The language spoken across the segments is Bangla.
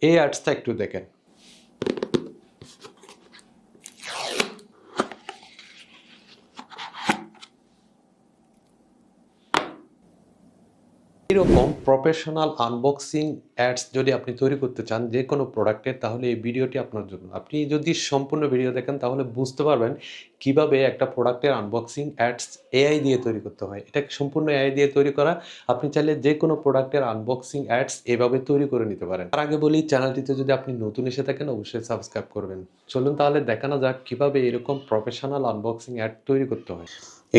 এই অ্যাডসটা একটু দেখেন। এরকম প্রফেশনাল আনবক্সিং অ্যাডস যদি আপনি তৈরি করতে চান যে কোনো প্রোডাক্টের, তাহলে এই ভিডিওটি আপনার জন্য। আপনি যদি সম্পূর্ণ ভিডিও দেখেন তাহলে বুঝতে পারবেন কিভাবে একটা প্রোডাক্টের আনবক্সিং অ্যাডস এআই দিয়ে তৈরি করতে হয়। এটা সম্পূর্ণ এআই দিয়ে তৈরি করা। আপনি চাইলে যে কোনো প্রোডাক্টের আনবক্সিং অ্যাডস এভাবে তৈরি করে নিতে পারেন। তার আগে বলি, চ্যানেলটিতে যদি আপনি নতুন এসে থাকেন অবশ্যই সাবস্ক্রাইব করবেন। চলুন তাহলে দেখানো যাক কিভাবে এরকম প্রফেশনাল আনবক্সিং অ্যাড তৈরি করতে হয়।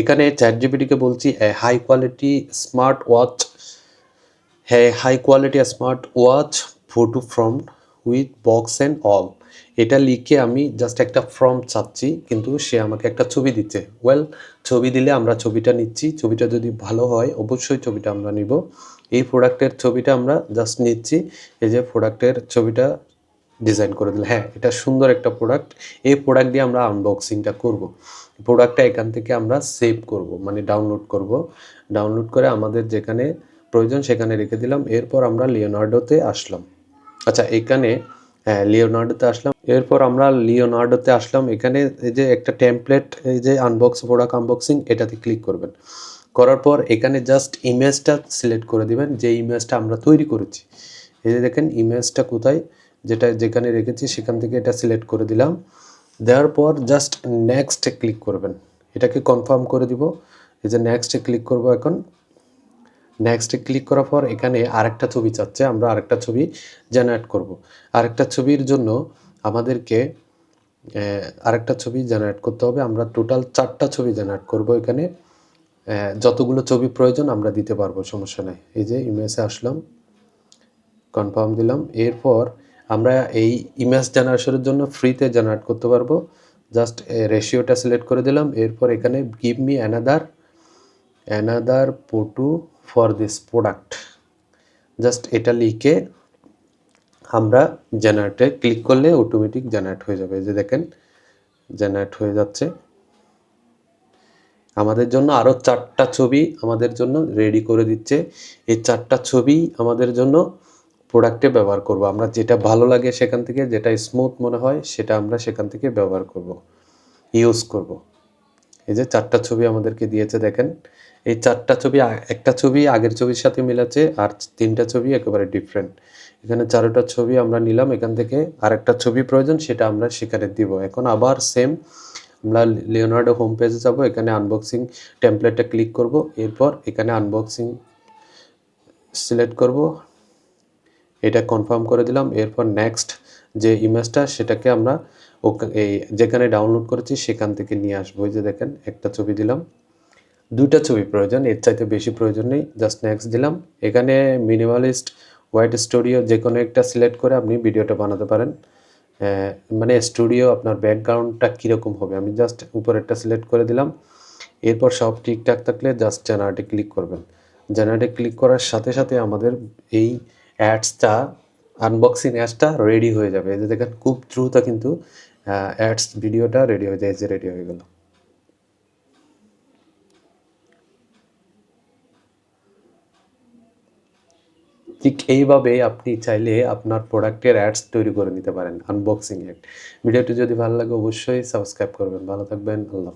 এখানে চ্যাটজিপিটিকে বলছি হাই কোয়ালিটি স্মার্ট ওয়াচ, হ্যাঁ, high quality smart watch photo from with box and all. এটা লিখে আমি জাস্ট একটা ফর্ম চাচ্ছি, কিন্তু সে আমাকে একটা ছবি দিচ্ছে। ছবি দিলে আমরা ছবিটা নিচ্ছি। ছবিটা যদি ভালো হয় অবশ্যই ছবিটা আমরা নিব। এই প্রোডাক্টের ছবিটা আমরা জাস্ট নিচ্ছি। এই যে প্রোডাক্টের ছবিটা ডিজাইন করে দিল। হ্যাঁ, এটা সুন্দর একটা প্রোডাক্ট। এই প্রোডাক্ট দিয়ে আমরা আনবক্সিংটা করব। প্রোডাক্টটা এখান থেকে আমরা সেভ করব, মানে ডাউনলোড করব। ডাউনলোড করে আমাদের যেখানে প্রয়োজন সেখানে রেখে দিলাম। এরপর আমরা লিওনার্ডোতে আসলাম। আচ্ছা, এখানে হ্যাঁ, লিওনার্ডোতে আসলাম। এরপর আমরা লিওনার্ডোতে আসলাম। এখানে এই যে একটা টেমপ্লেট, এই যে প্রোডাক্ট আনবক্সিং, এটাতে ক্লিক করবেন। করার পর এখানে জাস্ট ইমেজটা সিলেক্ট করে দিবেন, যে ইমেজটা আমরা তৈরি করেছি। এই যে দেখেন ইমেজটা কোথায়, যেখানে রেখেছি সেখান থেকে এটা সিলেক্ট করে দিলাম। দেওয়ার পর জাস্ট নেক্সটে ক্লিক করবেন। এটাকে কনফার্ম করে দিব। এই যে নেক্সটে ক্লিক করব এখন। নেক্সটে ক্লিক করার পর এখানে আরেকটা ছবি চাচ্ছে, আমরা আরেকটা ছবি জেনারেট করব। আরেকটা ছবির জন্য আমাদেরকে আরেকটা ছবি জেনারেট করতে হবে। আমরা টোটাল 4টা ছবি জেনারেট করব। এখানে যতগুলো ছবি প্রয়োজন আমরা দিতে পারবো, সমস্যা নাই। এই যে ইমেজে আসলাম, কনফার্ম দিলাম। এরপর আমরা এই ইমেজ জেনারেশনের জন্য ফ্রিতে জেনারেট করতে পারবো। জাস্ট রেশিওটা সিলেক্ট করে দিলাম। এরপর এখানে give me another photo for this product, just এটা লিখে আমরা জেনারেটে ক্লিক করলে অটোমেটিক জেনারেট হয়ে যাবে। এই যে দেখেন জেনারেট হয়ে যাচ্ছে। আমাদের জন্য আরও 4টা ছবি আমাদের জন্য রেডি করে দিচ্ছে। এই 4টা ছবি আমাদের জন্য প্রোডাক্টে ব্যবহার করব। আমরা যেটা ভালো লাগে সেখান থেকে, যেটা স্মুথ মনে হয় সেটা আমরা সেখান থেকে ব্যবহার করব, ইউজ করব। এই যে 4টা ছবি আমাদেরকে দিয়েছে দেখেন। এই 4টা ছবি, একটা ছবি আগের ছবির সাথে মিলাচ্ছে, আর 3টা ছবি একেবারে ডিফারেন্ট। এখানে 4টা ছবি আমরা নিলাম। এখান থেকে আরেকটা ছবি প্রয়োজন, সেটা আমরা সেখানে দিব। এখন আবার সেম আমরা লিওনার্ডো হোম পেজে যাব। এখানে আনবক্সিং টেমপ্লেটটা ক্লিক করব। এরপর এখানে আনবক্সিং সিলেক্ট করব, এটা কনফার্ম করে দিলাম। এরপর নেক্সট যে ইমেজটা সেটাকে আমরা এই যেখানে ডাউনলোড করেছি সেখান থেকে নিয়ে আসবো। এই যে দেখেন একটা ছবি দিলাম। 2টা ছবি প্রয়োজন, এর চাইতে বেশি প্রয়োজন নেই। জাস্ট নেক্সট দিলাম। এখানে মিনিমালিস্ট হোয়াইট স্টুডিও যে কোনো একটা সিলেক্ট করে আপনি ভিডিওটা বানাতে পারেন। মানে স্টুডিও আপনার ব্যাকগ্রাউন্ডটা কীরকম হবে, আমি জাস্ট উপরেরটা সিলেক্ট করে দিলাম। এরপর সব ঠিকঠাক থাকলে জাস্ট জেনারেটে ক্লিক করবেন। জেনারেটে ক্লিক করার সাথে সাথে আমাদের এই অ্যাডসটা, আনবক্সিং অ্যাডসটা রেডি হয়ে যাবে। এই যে দেখেন খুব দ্রুত কিন্তু অ্যাডস ভিডিওটা রেডি হয়ে যায়। এই যে রেডি হয়ে গেল। ঠিক এইভাবে আপনি চাইলে আপনার প্রোডাক্টের অ্যাডস তৈরি করে নিতে পারেন, আনবক্সিং অ্যাড। ভিডিওটি যদি ভালো লাগে অবশ্যই সাবস্ক্রাইব করবেন। ভালো থাকবেন। আল্লাহ।